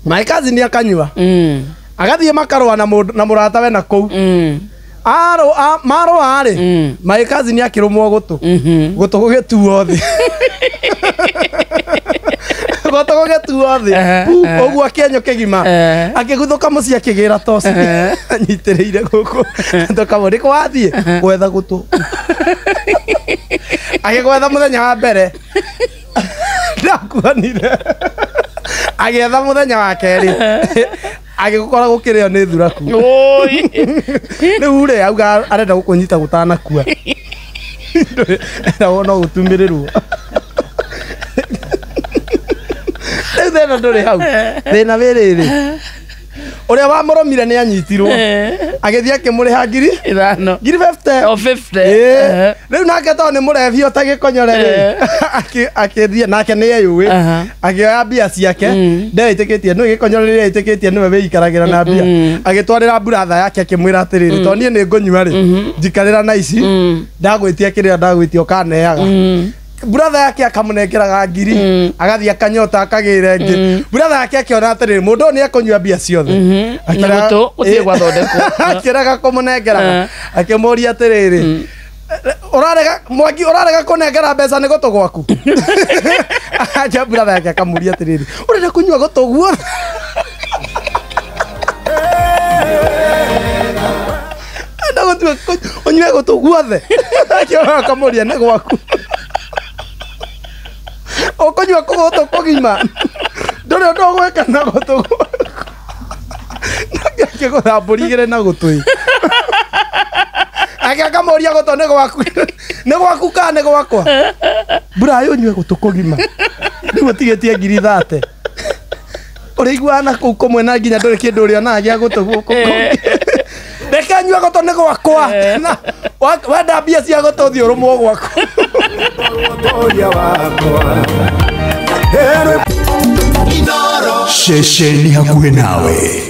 My cousin ni akanyua. Agathie makarwa na murata we na kou. Maro ari. My cousin ni akirumwo gutu. Gutu gugetuo thi. Gutu gugetuo thi. Ogu akenyo kigima. Akiguthuka muci akigira tosi. Anyitereire guku. Ndokamuri kwathie gwetha gutu. Agigwetha muthenya wa mbere. Ndakuanire. Agetha muthenya wa keri. Agikora gukirio ni thuraku. Oi. Riu ri auga arenda gukunyita gutanakua. Na wono gutumirirwo. Riu thena nduri hau. Thena wiriri. Uria wa moromire ni anyitirwo. Agithia akimuriha ngiri 5. Ngiri 50. O 50. Riu nake to ni murevi otagikonyorere. Akithia nake ni eyuwi. Akioya mbia ciake. Ndeitikitie no gikonyorere itikitie niwe weikaragira na mbia. Agitwarira brother yake akimwira atiriri to nie ni ngonyua ri. Njikarira na ici. Ndagwitia kiria ndagwitia okaneaga. Brother yake akamunengeraga ngiri agathia kanyota akagire ngi brother yake akiona atiriri mundu ni akonyua mbia ciothe akiraga utie gwathondekwo akiraga kumunengeraga akimuria atiriri urarega kunengera mbeca ni gutu gwaku aja brother yake akamuria atiriri urenda kunyua gutu guo ndagutua onywe gutu guothe akamuria ni gwaku okonywa kugoto kogima ndore ndo gweka na goto nake gothambũrigire na gutui akamoria goto ne gwaku ka ne gwakwa bura yonywe gutu kogima niwe tigetie ngiri 30 uriguana ku komwe na nginya ndore kindu uri ona agia gutu guko Reka nyua goto ne gwakwa na wenda mbia cia goto thi urumwo gwaku Shesheni hakuhe nawe.